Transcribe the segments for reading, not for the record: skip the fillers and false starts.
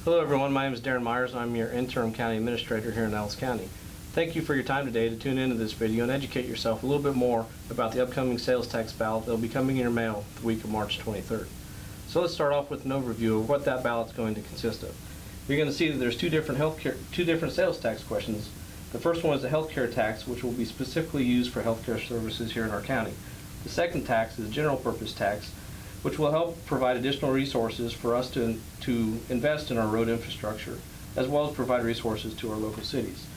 Hello everyone, my name is Darren Myers. I'm your interim county administrator here in Ellis County. Thank you for your time today to tune into this video and educate yourself a little bit more about the upcoming sales tax ballot that will be coming in your mail the week of March 23rd. So let's start off with an overview of what that ballot is going to consist of. You're going to see that there's two different sales tax questions. The first one is the healthcare tax, which will be specifically used for healthcare services here in our county. The second tax is a general purpose tax, which will help provide additional resources for us to invest in our road infrastructure, as well as provide resources to our local cities.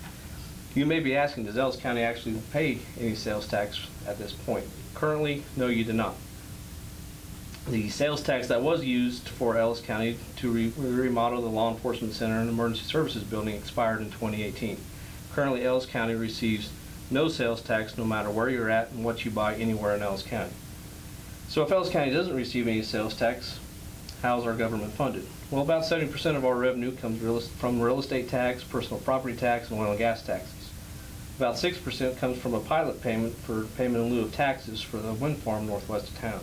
You may be asking, does Ellis County actually pay any sales tax at this point? Currently, no, you do not. The sales tax that was used for Ellis County to remodel the Law Enforcement Center and Emergency Services building expired in 2018. Currently, Ellis County receives no sales tax no matter where you're at and what you buy anywhere in Ellis County. So if Ellis County doesn't receive any sales tax, how is our government funded? Well, about 70% of our revenue comes from real estate tax, personal property tax, and oil and gas taxes. About 6% comes from a pilot payment for payment in lieu of taxes for the wind farm northwest of town.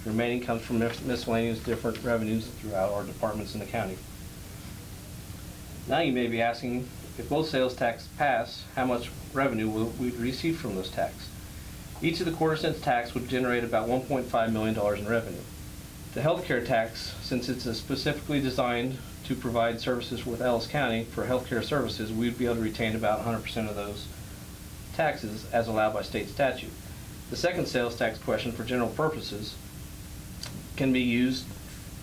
The remaining comes from miscellaneous different revenues throughout our departments in the county. Now you may be asking, if both sales taxes pass, how much revenue will we receive from those taxes? Each of the quarter cents tax would generate about $1.5 million in revenue. The healthcare tax, since it's specifically designed to provide services with Ellis County for healthcare services, we'd be able to retain about 100% of those taxes as allowed by state statute. The second sales tax question for general purposes can be used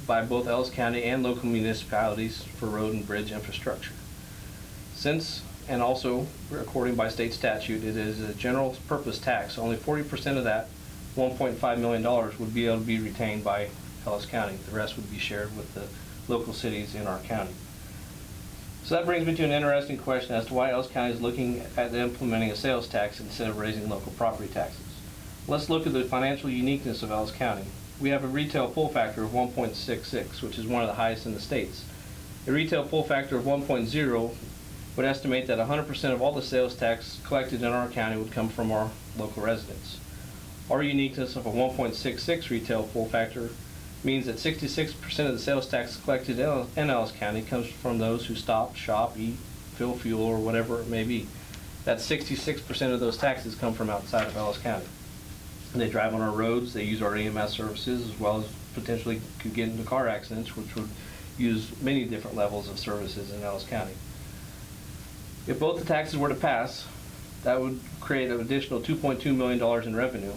by both Ellis County and local municipalities for road and bridge infrastructure. And also, according by state statute, it is a general purpose tax. Only 40% of that $1.5 million would be able to be retained by Ellis County. The rest would be shared with the local cities in our county. So that brings me to an interesting question as to why Ellis County is looking at implementing a sales tax instead of raising local property taxes. Let's look at the financial uniqueness of Ellis County. We have a retail pull factor of 1.66, which is one of the highest in the states. A retail pull factor of 1.0 would estimate that 100% of all the sales tax collected in our county would come from our local residents. Our uniqueness of a 1.66 retail pull factor means that 66% of the sales tax collected in Ellis County comes from those who stop, shop, eat, fill fuel, or whatever it may be. That's 66% of those taxes come from outside of Ellis County. And they drive on our roads, they use our EMS services, as well as potentially could get into car accidents, which would use many different levels of services in Ellis County. If both the taxes were to pass, that would create an additional $2.2 million in revenue.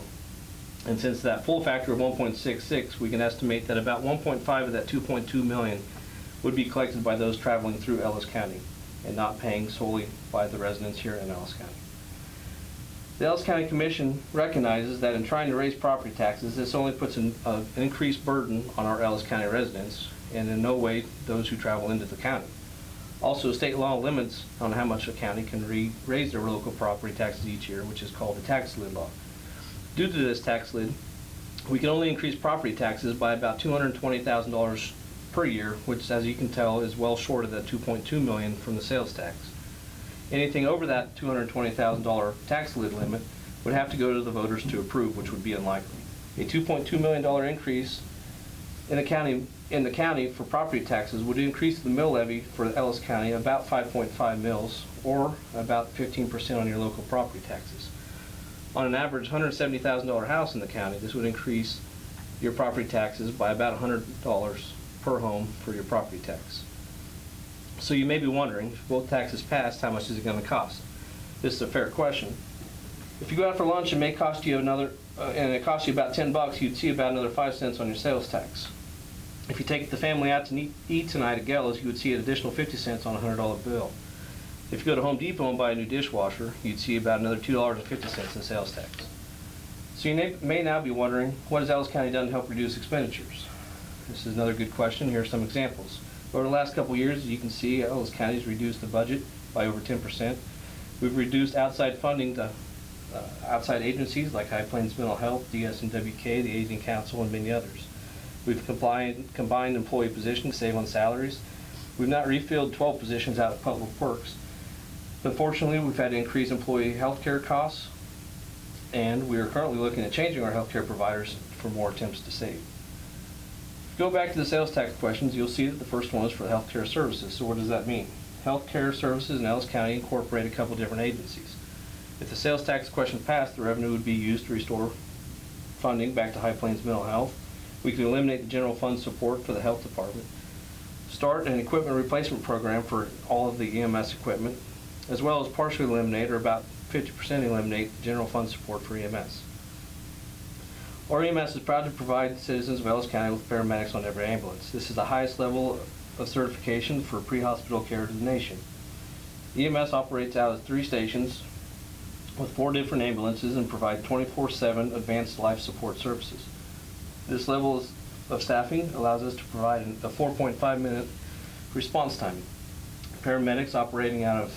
And since that full factor of 1.66, we can estimate that about 1.5 of that 2.2 million would be collected by those traveling through Ellis County and not paying solely by the residents here in Ellis County. The Ellis County Commission recognizes that in trying to raise property taxes, this only puts an increased burden on our Ellis County residents and in no way those who travel into the county. Also, state law limits on how much a county can raise their local property taxes each year, which is called the tax lid law. Due to this tax lid, we can only increase property taxes by about $220,000 per year, which, as you can tell, is well short of that $2.2 million from the sales tax. Anything over that $220,000 tax lid limit would have to go to the voters to approve, which would be unlikely. A $2.2 million increase in the county for property taxes would increase the mill levy for Ellis County about 5.5 mills, or about 15% on your local property taxes. On an average $170,000 house in the county, this would increase your property taxes by about $100 per home for your property tax. So you may be wondering, if both taxes passed, how much is it going to cost? This is a fair question. If you go out for lunch, it may cost you and it costs you about $10, you'd see about another 5 cents on your sales tax. If you take the family out to eat tonight at Ellis, you would see an additional 50 cents on a $100 bill. If you go to Home Depot and buy a new dishwasher, you'd see about another $2.50 in sales tax. So you may now be wondering, what has Ellis County done to help reduce expenditures? This is another good question. Here are some examples. Over the last couple of years, as you can see, Ellis County has reduced the budget by over 10%. We've reduced outside funding to outside agencies like High Plains Mental Health, DSNWK, the Aging Council, and many others. We've combined employee positions to save on salaries. We've not refilled 12 positions out of Public Works. Unfortunately, we've had to increase employee health care costs, and we are currently looking at changing our health care providers for more attempts to save. Go back to the sales tax questions, you'll see that the first one is for healthcare services. So what does that mean? Healthcare services in Ellis County incorporate a couple different agencies. If the sales tax question passed, the revenue would be used to restore funding back to High Plains Mental Health. We could eliminate the general fund support for the health department, start an equipment replacement program for all of the EMS equipment, as well as partially eliminate, or about 50% eliminate, the general fund support for EMS. Our EMS is proud to provide citizens of Ellis County with paramedics on every ambulance. This is the highest level of certification for pre-hospital care to the nation. EMS operates out of 3 stations with 4 different ambulances and provide 24/7 advanced life support services. This level of staffing allows us to provide a 4.5-minute response time. Paramedics operating out of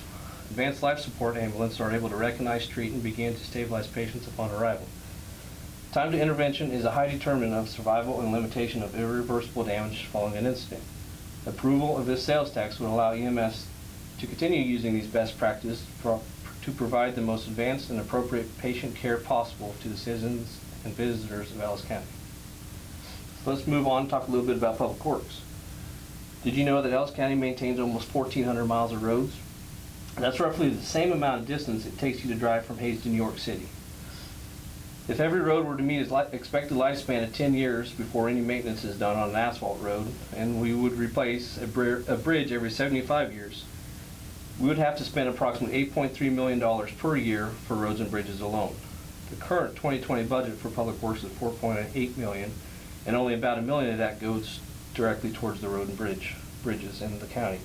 advanced life support ambulance are able to recognize, treat, and begin to stabilize patients upon arrival. Time to intervention is a high determinant of survival and limitation of irreversible damage following an incident. Approval of this sales tax would allow EMS to continue using these best practices to provide the most advanced and appropriate patient care possible to the citizens and visitors of Ellis County. So let's move on and talk a little bit about public works. Did you know that Ellis County maintains almost 1,400 miles of roads? That's roughly the same amount of distance it takes you to drive from Hayes to New York City. If every road were to meet its expected lifespan of 10 years before any maintenance is done on an asphalt road, and we would replace a bridge every 75 years, we would have to spend approximately $8.3 million per year for roads and bridges alone. The current 2020 budget for public works is $4.8 million, and only about $1 million of that goes directly towards the road and bridges in the county.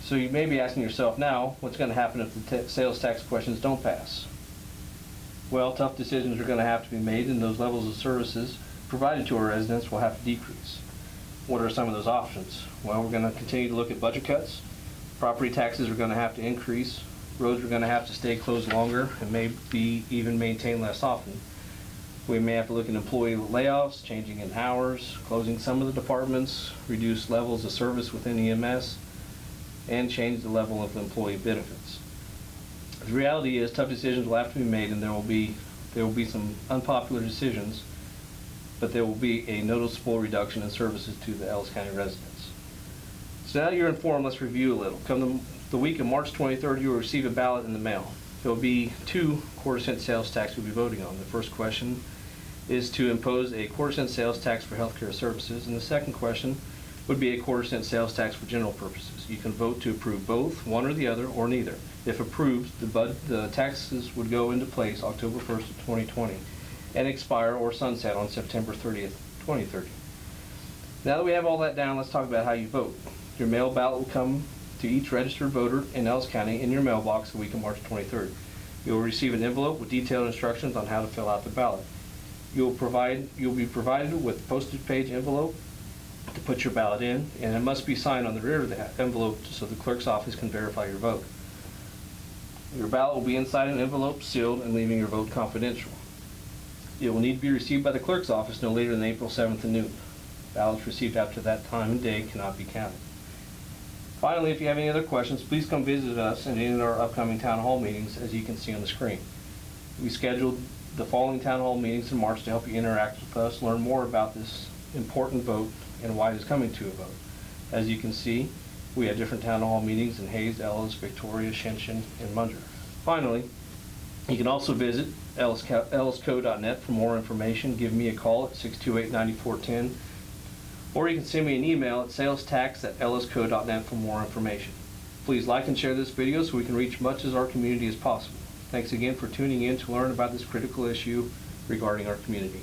So you may be asking yourself now, what's going to happen if the sales tax questions don't pass? Well, tough decisions are going to have to be made, and those levels of services provided to our residents will have to decrease. What are some of those options? Well, we're going to continue to look at budget cuts. Property taxes are going to have to increase. Roads are going to have to stay closed longer and maybe even maintained less often. We may have to look at employee layoffs, changing in hours, closing some of the departments, reduce levels of service within EMS, and change the level of employee benefits. The reality is tough decisions will have to be made, and there will be some unpopular decisions, but there will be a noticeable reduction in services to the Ellis County residents. So now you're informed, let's review a little. Come the week of March 23rd, you will receive a ballot in the mail. There will be 2 quarter-cent sales tax we'll be voting on. The first question is to impose a quarter-cent sales tax for healthcare services, and the second question would be a quarter-cent sales tax for general purposes. You can vote to approve both, one or the other, or neither. If approved, the taxes would go into place October 1st of 2020 and expire or sunset on September 30th, 2030. Now that we have all that down, let's talk about how you vote. Your mail ballot will come to each registered voter in Ellis County in your mailbox the week of March 23rd. You'll receive an envelope with detailed instructions on how to fill out the ballot. You'll be provided with a postage page envelope to put your ballot in, and it must be signed on the rear of the envelope so the clerk's office can verify your vote. Your ballot will be inside an envelope, sealed, and leaving your vote confidential. It will need to be received by the clerk's office no later than April 7th at noon. Ballots received after that time and day cannot be counted. Finally, if you have any other questions, please come visit us at any of our upcoming town hall meetings, as you can see on the screen. We scheduled the following town hall meetings in March to help you interact with us, learn more about this important vote and why it is coming to a vote. As you can see, we have different town hall meetings in Hayes, Ellis, Victoria, Shinshin, and Munger. Finally, you can also visit ellisco.net for more information. Give me a call at 628-9410, or you can send me an email at salestax@ellisco.net for more information. Please like and share this video so we can reach much of our community as possible. Thanks again for tuning in to learn about this critical issue regarding our community.